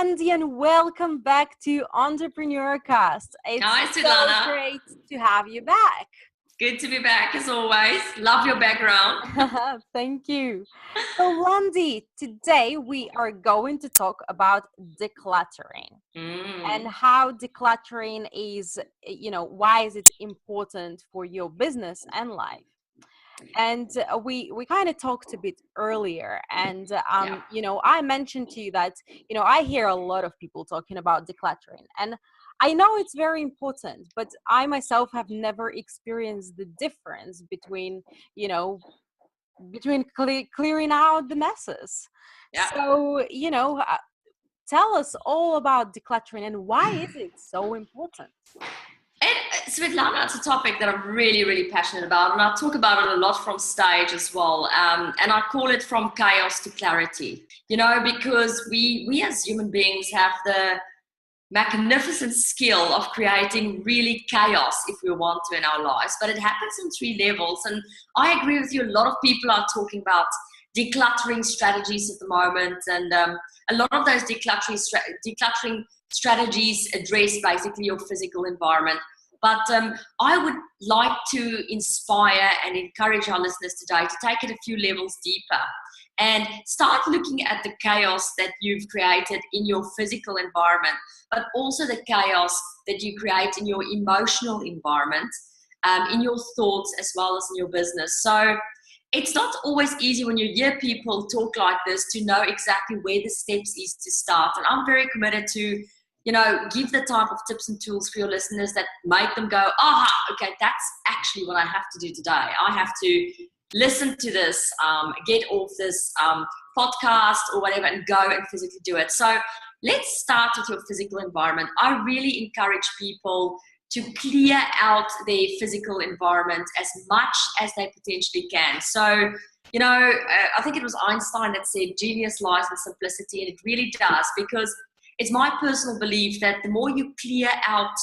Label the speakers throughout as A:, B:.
A: Landi, and welcome back to Entrepreneurcast.
B: Hi,
A: It's
B: Svietlana.
A: so great to have you back.
B: Good to be back as always. Love your background.
A: Thank you. So, Landi, today we are going to talk about decluttering and how decluttering is, why is it important for your business and life? And we kind of talked a bit earlier, and I mentioned to you that I hear a lot of people talking about decluttering, and I know it's very important, but I myself have never experienced the difference between clearing out the messes.
B: Yeah.
A: So tell us all about decluttering and why is it so important?
B: Svietlana, it's a topic that I'm really, really passionate about, and I talk about it a lot from stage as well. And I call it from chaos to clarity. Because we as human beings have the magnificent skill of creating really chaos if we want to in our lives, but it happens on three levels. And I agree with you. A lot of people are talking about decluttering strategies at the moment, and a lot of those decluttering strategies address basically your physical environment. But I would like to inspire and encourage our listeners today to take it a few levels deeper and start looking at the chaos that you've created in your physical environment, but also the chaos that you create in your emotional environment, in your thoughts as well as in your business. So it's not always easy when you hear people talk like this to know exactly where the steps is to start. And I'm very committed to give the type of tips and tools for your listeners that make them go, okay, that's actually what I have to do today. I have to listen to this, get off this podcast or whatever and go and physically do it. So let's start with your physical environment. I really encourage people to clear out their physical environment as much as they potentially can. So, I think it was Einstein that said genius lies in simplicity, and it really does, because it's my personal belief that the more you clear out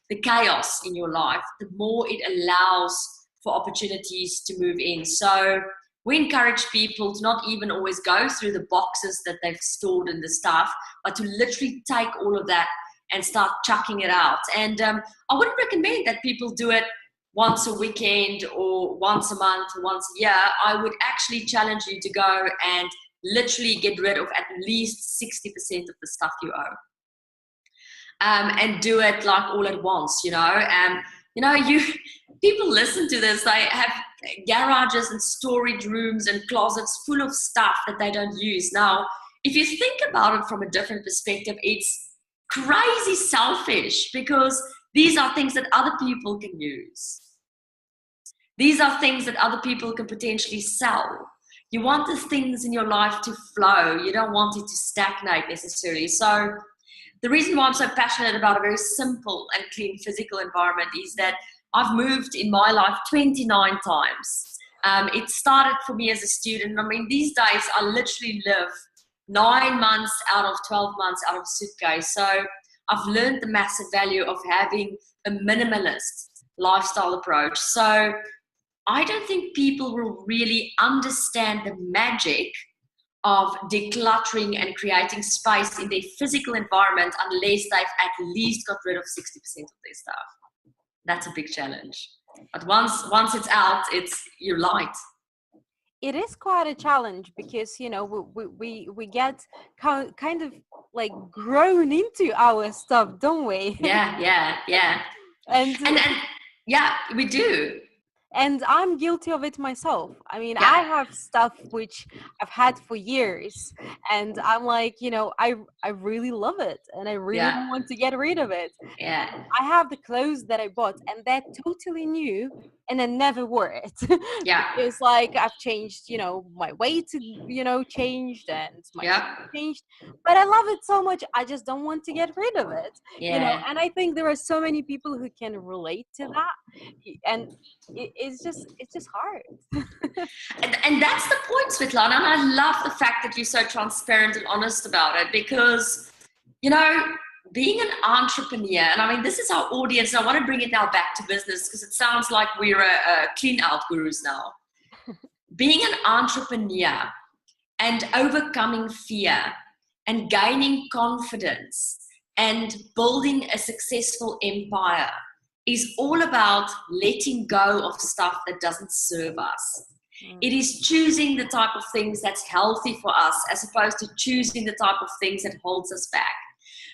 B: the chaos in your life, the more it allows for opportunities to move in. So we encourage people to not even always go through the boxes that they've stored in the stuff, but to literally take all of that and start chucking it out. And I wouldn't recommend that people do it once a weekend or once a month or once a year. I would actually challenge you to go and literally get rid of at least 60% of the stuff you own, and do it like all at once. People listen to this, they have garages and storage rooms and closets full of stuff that they don't use. Now, if you think about it from a different perspective, it's crazy selfish, because these are things that other people can use. These are things that other people can potentially sell. You want the things in your life to flow. You don't want it to stagnate necessarily. So the reason why I'm so passionate about a very simple and clean physical environment is that I've moved in my life 29 times. It started for me as a student. I mean, these days I literally live 9 months out of 12 months out of a suitcase. So I've learned the massive value of having a minimalist lifestyle approach. So I don't think people will really understand the magic of decluttering and creating space in their physical environment unless they've at least got rid of 60% of their stuff. That's a big challenge. But once it's out, you're light.
A: It is quite a challenge because we get kind of like grown into our stuff, don't we?
B: Yeah. And yeah, we do.
A: And I'm guilty of it myself. I mean, I have stuff which I've had for years, and I'm like, I really love it, and I really don't want to get rid of it.
B: Yeah.
A: I have the clothes that I bought, and they're totally new, and I never wore it.
B: Yeah.
A: It's like I've changed, my weight, changed, and my shape changed. But I love it so much, I just don't want to get rid of it. And I think there are so many people who can relate to that, and it's just hard.
B: and that's the point, Svietlana. And I love the fact that you're so transparent and honest about it, because being an entrepreneur, and I mean, this is our audience, and I want to bring it now back to business because it sounds like we're a clean out gurus now. Being an entrepreneur and overcoming fear and gaining confidence and building a successful empire is all about letting go of stuff that doesn't serve us. It is choosing the type of things that's healthy for us as opposed to choosing the type of things that holds us back.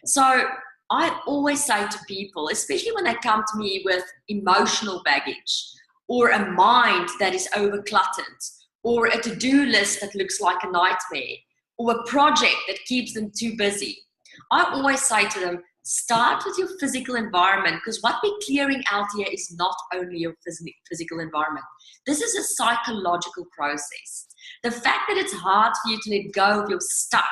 B: So I always say to people, especially when they come to me with emotional baggage or a mind that is overcluttered or a to-do list that looks like a nightmare or a project that keeps them too busy, I always say to them, start with your physical environment, because what we're clearing out here is not only your physical environment. This is a psychological process. The fact that it's hard for you to let go of your stuff,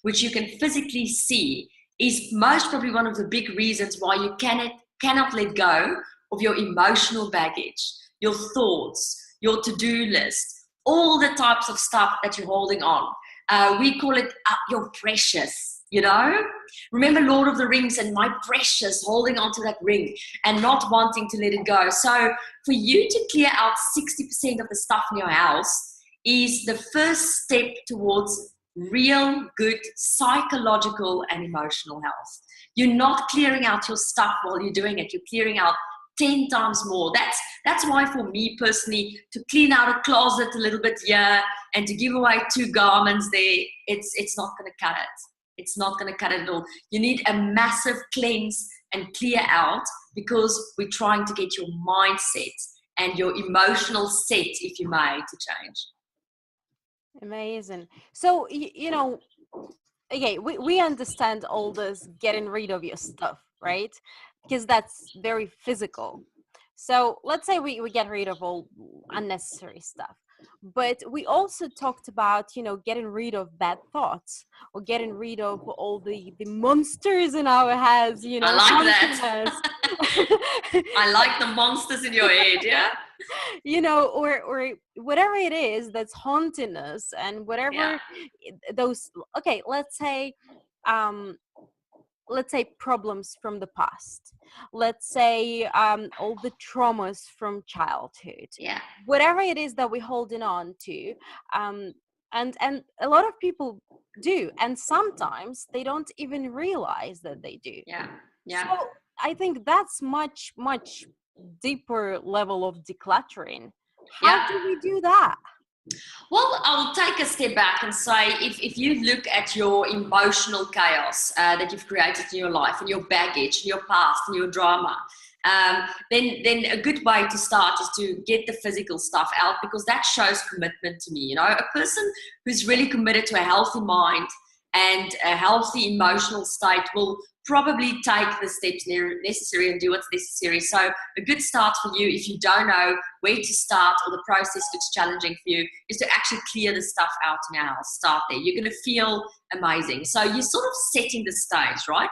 B: which you can physically see, is most probably one of the big reasons why you cannot let go of your emotional baggage, your thoughts, your to-do list, all the types of stuff that you're holding on. We call it your precious. You know, remember Lord of the Rings and my precious, holding onto that ring and not wanting to let it go. So for you to clear out 60% of the stuff in your house is the first step towards real good psychological and emotional health. You're not clearing out your stuff while you're doing it. You're clearing out 10 times more. That's why for me personally, to clean out a closet a little bit here and to give away 2 garments there, it's not going to cut it. It's not going to cut it at all. You need a massive cleanse and clear out because we're trying to get your mindset and your emotional set, if you may, to change.
A: Amazing. So, you know, okay, we understand all this getting rid of your stuff, right? Because that's very physical. So let's say we get rid of all unnecessary stuff. But we also talked about, you know, getting rid of bad thoughts or getting rid of all the monsters in our heads, you know.
B: I like that. I like the monsters in your head, yeah.
A: You know, or whatever it is that's haunting us and whatever those, okay, let's say problems from the past, let's say all the traumas from childhood, whatever it is that we're holding on to, and a lot of people do, and sometimes they don't even realize that they do. So I think that's much deeper level of decluttering. How do we do that?
B: Well, I'll take a step back and say, if you look at your emotional chaos that you've created in your life and your baggage, your past and your drama, then a good way to start is to get the physical stuff out, because that shows commitment to me. You know, a person who's really committed to a healthy mind and a healthy emotional state will probably take the steps necessary and do what's necessary. So a good start for you, if you don't know where to start or the process looks challenging for you, is to actually clear the stuff out now. Start there. You're going to feel amazing. So you're sort of setting the stage, right?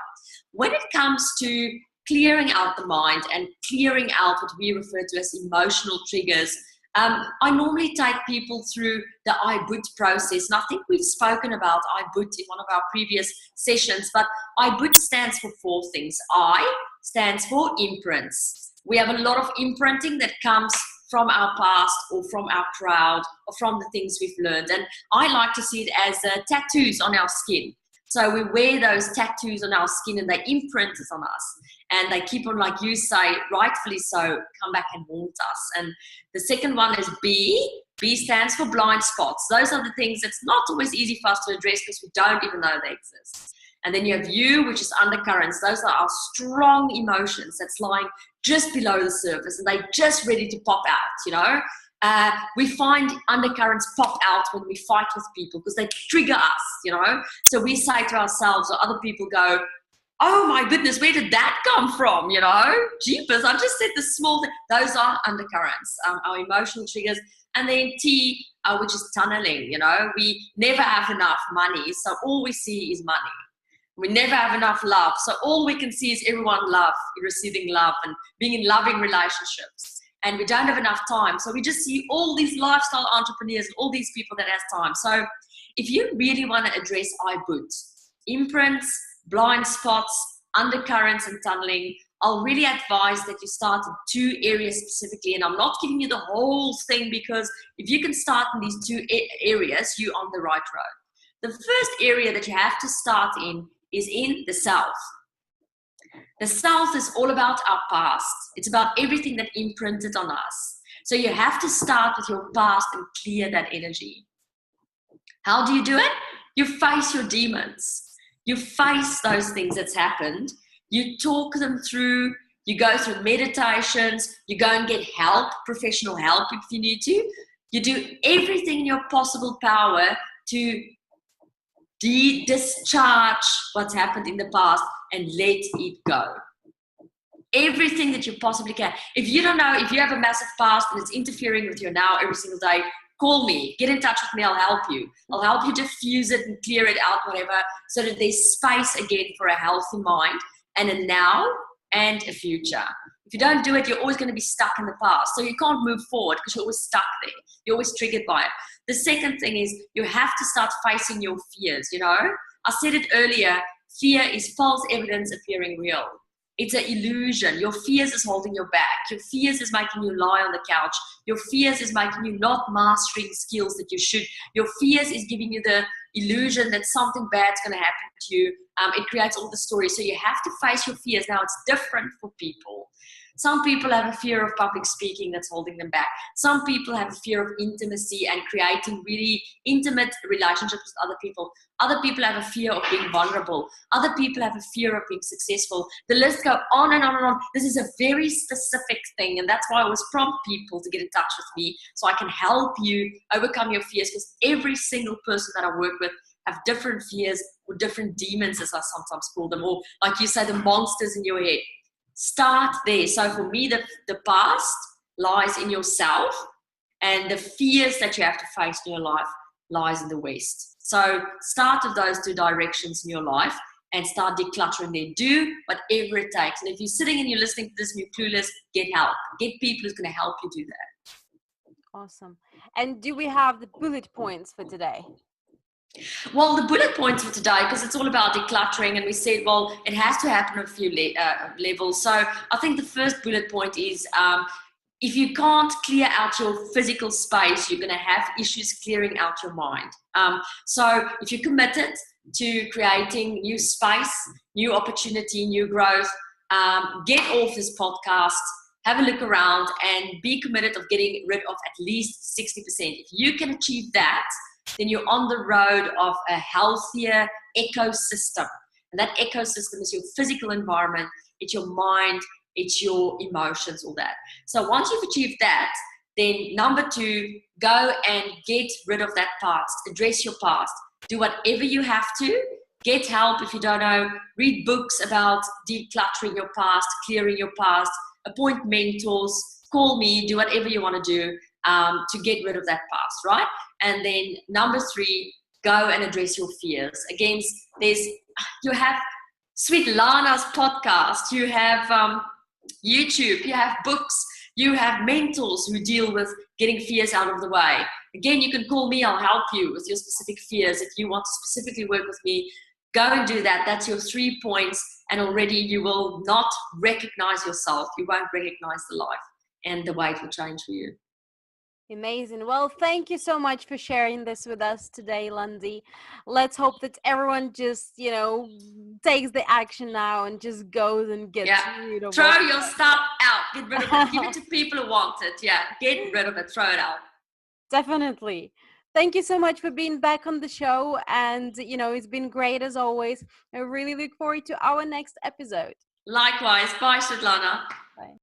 B: When it comes to clearing out the mind and clearing out what we refer to as emotional triggers, I normally take people through the I-BOOT process. And I think we've spoken about I-BOOT in one of our previous sessions, but I-BOOT stands for 4 things. I stands for imprints. We have a lot of imprinting that comes from our past or from our crowd or from the things we've learned. And I like to see it as tattoos on our skin. So we wear those tattoos on our skin and they imprint it on us. And they keep on, like you say, rightfully so, come back and haunt us. And the second one is B. B stands for blind spots. Those are the things that's not always easy for us to address because we don't even know they exist. And then you have U, which is undercurrents. Those are our strong emotions that's lying just below the surface and they're just ready to pop out, you know. We find undercurrents pop out when we fight with people because they trigger us, you know. So we say to ourselves, or other people go, oh my goodness, where did that come from? You know, jeepers, I just said the small thing. Those are undercurrents, our emotional triggers. And then T, which is tunneling, you know, we never have enough money. So all we see is money. We never have enough love. So all we can see is everyone receiving love and being in loving relationships. And we don't have enough time. So we just see all these lifestyle entrepreneurs, all these people that has time. So if you really want to address I-BOOT, imprints, blind spots, undercurrents and tunneling, I'll really advise that you start in 2 areas specifically. And I'm not giving you the whole thing because if you can start in these 2 areas, you're on the right road. The first area that you have to start in is in the self. The self is all about our past. It's about everything that imprinted on us. So you have to start with your past and clear that energy. How do you do it? You face your demons. You face those things that's happened. You talk them through. You go through meditations. You go and get help, professional help if you need to. You do everything in your possible power to discharge what's happened in the past and let it go. Everything that you possibly can. If you don't know, if you have a massive past and it's interfering with your now every single day, call me, get in touch with me, I'll help you. I'll help you diffuse it and clear it out, whatever, so that there's space again for a healthy mind and a now and a future. If you don't do it, you're always going to be stuck in the past. So you can't move forward because you're always stuck there. You're always triggered by it. The second thing is you have to start facing your fears, you know. I said it earlier, fear is false evidence appearing real. It's an illusion. Your fears is holding you back. Your fears is making you lie on the couch. Your fears is making you not mastering skills that you should. Your fears is giving you the illusion that something bad's going to happen to you. It creates all the stories. So you have to face your fears. Now, it's different for people. Some people have a fear of public speaking that's holding them back. Some people have a fear of intimacy and creating really intimate relationships with other people. Other people have a fear of being vulnerable. Other people have a fear of being successful. The list goes on and on and on. This is a very specific thing, and that's why I always prompt people to get in touch with me so I can help you overcome your fears, because every single person that I work with have different fears or different demons, as I sometimes call them, or like you say, the monsters in your head. Start there. So for me, the past lies in yourself, and the fears that you have to face in your life lies in the West. So start with those two directions in your life and start decluttering there. Do whatever it takes. And if you're sitting and you're listening to this and you're clueless, get help. Get people who's going to help you do that.
A: Awesome. And do we have the bullet points for today?
B: Well, the bullet points for today, because it's all about decluttering, and we said, well, it has to happen on a few levels. So I think the first bullet point is if you can't clear out your physical space, you're going to have issues clearing out your mind. So if you're committed to creating new space, new opportunity, new growth, get off this podcast, have a look around, and be committed of getting rid of at least 60%. If you can achieve that, then you're on the road of a healthier ecosystem. And that ecosystem is your physical environment, it's your mind, it's your emotions, all that. So once you've achieved that, then number 2, go and get rid of that past. Address your past. Do whatever you have to. Get help if you don't know. Read books about decluttering your past, clearing your past. Appoint mentors. Call me. Do whatever you want to do to get rid of that past, right? And then number 3, go and address your fears. Again, you have Svietlana's podcast, you have YouTube, you have books, you have mentors who deal with getting fears out of the way. Again, you can call me, I'll help you with your specific fears. If you want to specifically work with me, go and do that. That's your 3 points, and already you will not recognize yourself. You won't recognize the life, and the way it will change for you.
A: Amazing. Well, thank you so much for sharing this with us today, Landi. Let's hope that everyone just, takes the action now and just goes and gets rid of it.
B: Throw your stuff out. Get rid of it. Give it to people who want it. Yeah, get rid of it. Throw it out.
A: Definitely. Thank you so much for being back on the show. And, it's been great as always. I really look forward to our next episode.
B: Likewise. Bye, Svietlana.
A: Bye.